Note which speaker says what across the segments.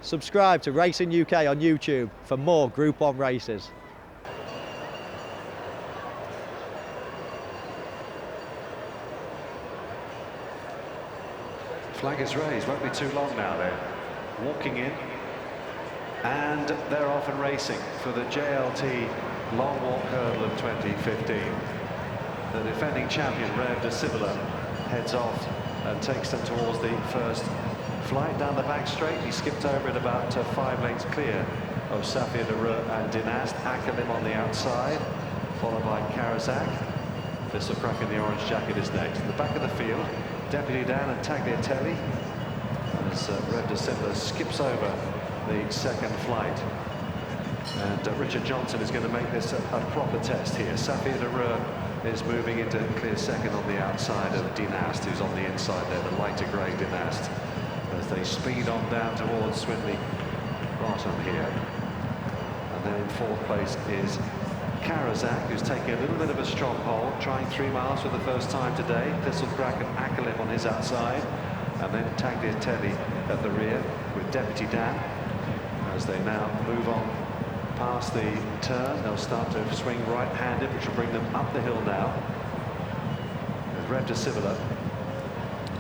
Speaker 1: Subscribe to Racing UK on YouTube for more Group 1 races.
Speaker 2: Flag is raised, won't be too long now. They're walking in and they're off and racing for the JLT Long Walk Hurdle of 2015. The defending champion, Rev de Cibola, heads off and takes them towards the first flight down the back straight. He skipped over it about 5 lengths clear of Safia de Reux and Dinast. Akalim on the outside, followed by Karazak. Thistlecrack in the orange jacket is next. At the back of the field, Deputy Dan and Tagliatelle as Rev de Cibola skips over the second flight. And Richard Johnson is going to make this a proper test here. Safia de Reux is moving into clear second on the outside of Dinast, who's on the inside there, the lighter grey Dinast, as they speed on down towards Swinley Bottom here. And then in fourth place is Karazak, who's taking a little bit of a stronghold, trying 3 miles for the first time today. Thistlecrack and Akalim on his outside, and then Tagliatelle at the rear with Deputy Dan. As they now move on past the turn, they'll start to swing right-handed, which will bring them up the hill now. With Rev de Cibola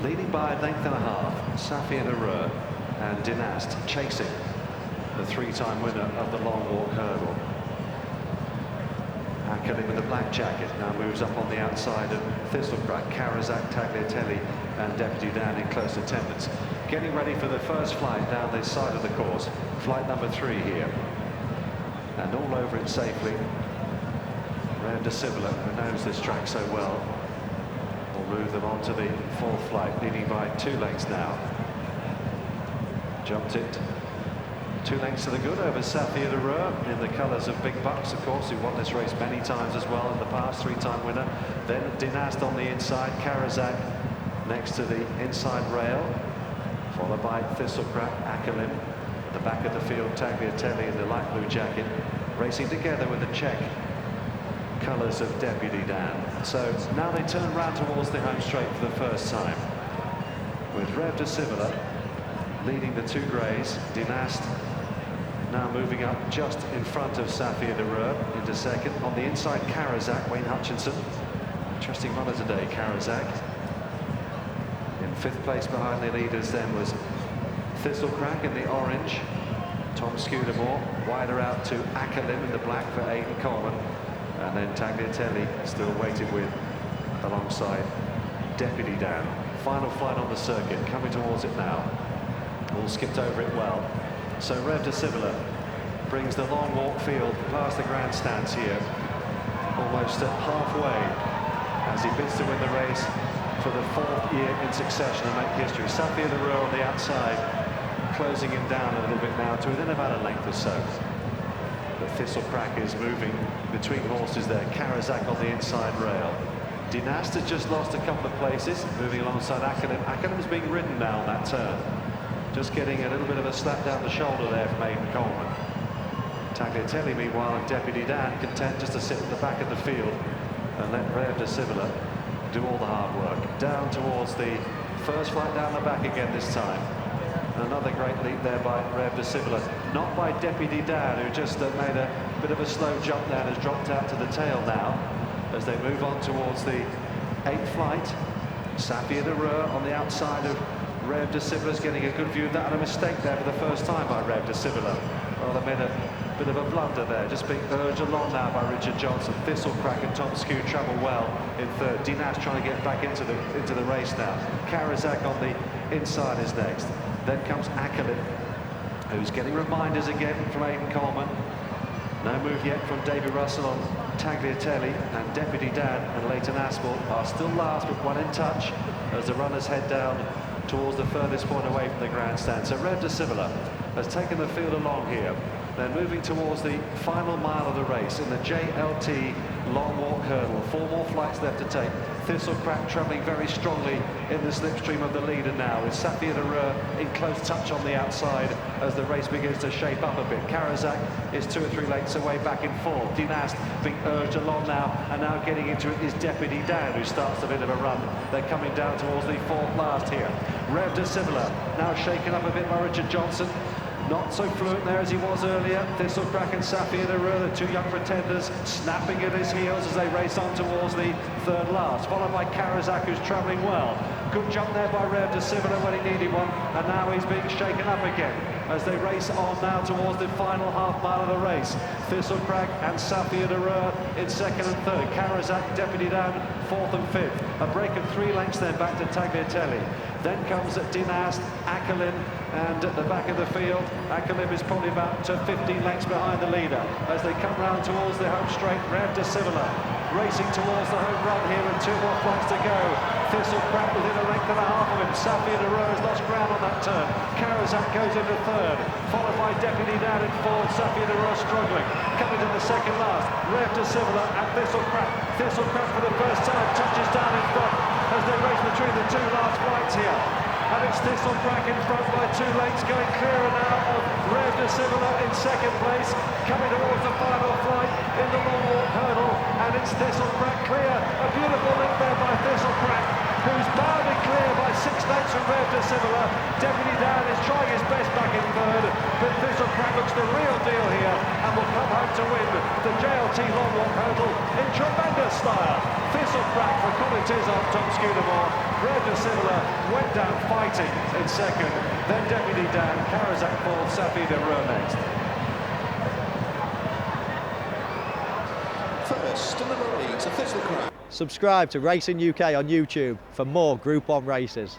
Speaker 2: leading by a length and a half, Safia de Reux and Dinast chasing the 3-time winner of the Long Walk Hurdle. Akalim in the black jacket now moves up on the outside of Thistlecrack, Karazak, Tagliatelle and Deputy Dan in close attendance. Getting ready for the first flight down this side of the course, flight number 3 here. And all over it safely, Rev de Cibola, who knows this track so well, will move them on to the fourth flight, leading by 2 lengths now. Jumped it 2 lengths to the good over Safia de Reux in the colours of Big Bucks, of course, who won this race many times as well in the past, 3-time winner. Then Dinast on the inside, Karazak next to the inside rail, followed by Thistlecrack, Akalim. At the back of the field, Tagliatelle in the light blue jacket, racing together with the Czech colours of Deputy Dan. So now they turn round towards the home straight for the first time, with Rev de Cibola leading the 2 greys. Dinast now moving up just in front of Safia de Reux into second. On the inside, Karazak, Wayne Hutchinson. Interesting runner today, Karazak. In 5th place behind the leaders then was Thistlecrack in the orange. Tom Scudamore wider out to Akalim in the black for Aidan Coleman. And then Tagliatelle still waited with alongside Deputy Dan. Final flight on the circuit, coming towards it now. All skipped over it well. So Rev de Cibola brings the Long Walk field past the grandstands here, almost halfway, as he bids to win the race for the 4th year in succession and make history. Safia de Reux on the outside, closing him down a little bit now to within about a length or so. The Thistlecrack is moving between horses there. Karazak on the inside rail. Dinast has just lost a couple of places, moving alongside Akalim. Akalim's being ridden now on that turn. Just getting a little bit of a slap down the shoulder there from Aidan Coleman. Tagliatelle, meanwhile, and Deputy Dan content just to sit at the back of the field and let Rev de Cibola do all the hard work. Down towards the first flight down the back again this time. Another great leap there by Rev de Cibola. Not by Deputy Dan, who just made a bit of a slow jump there and has dropped out to the tail now as they move on towards the 8th flight. Safia de Reux on the outside of Rev de Cibola's getting a good view of that, and a mistake there for the first time by Rev de Cibola. Well, they made a bit of a blunder there, just being urged along now by Richard Johnson. Thistlecrack and Tom Scudamore travel well in 3rd. Dinast trying to get back into the race now. Karazak on the inside is next. Then comes Akalim, who's getting reminders again from Aidan Coleman. No move yet from Davy Russell on Tagliatelle, and Deputy Dan and Leighton Aspel are still last but 1 in touch as the runners head down towards the furthest point away from the grandstand. So Rev de Cibola has taken the field along here. They're moving towards the final mile of the race in the JLT Long Walk Hurdle. 4 more flights left to take. Thistlecrack travelling very strongly in the slipstream of the leader now, with Safia de Reux in close touch on the outside as the race begins to shape up a bit. Karazak is 2 or 3 lengths away back in 4th. Dinast being urged along now, and now getting into it is Deputy Dan, who starts a bit of a run. They're coming down towards the 4th last here. Rev de Cibola now shaken up a bit by Richard Johnson. Not so fluent there as he was earlier. Thistlecrack and Safia Derur, the two young pretenders, snapping at his heels as they race on towards the third last, followed by Karazak, who's travelling well. Good jump there by Rev de Civila when he needed one, and now he's being shaken up again as they race on now towards the final half mile of the race. Thistlecrack and Safia Derur in second and third. Karazak deputy down fourth and fifth. A break of 3 lengths then back to Tagliatelle. Then comes Dinast, Akalim, and at the back of the field, Akalim is probably about 15 lengths behind the leader. As they come round towards the home straight, Rev de Civila racing towards the home run here and 2 more flights to go. Thistlecrack within a length and a half of him. Safia Derur has lost ground on that turn. Karazak goes into third, followed by Deputy down in fourth. Safia Derur struggling. Coming to the second last, Rev de Civila and Thistlecrack. Thistlecrack for the first time touches down in front as they race between the 2 last flights here. And it's Thistlecrack in front by 2 lengths, going clearer now of Rev de Civila in second place, coming towards the final flight in the Long Walk Hurdle, and it's Thistlecrack clear. A beautiful link there by Thistlecrack, who's bounded clear by 6 lengths from Rev de Civila. Deputy Dan is trying his best back in third, but Thistlecrack looks the real deal here and will come home to win the JLT Long Walk Hurdle in tremendous style. Thistlecrack for Colin Tizzard, Tom Scudamore. Rev de Civila went down fighting in second, then Deputy Dan, Karazak fourth, Safia Derur next.
Speaker 3: First to number 8, Thistlecrack.
Speaker 1: Subscribe to Racing UK on YouTube for more Group 1 races.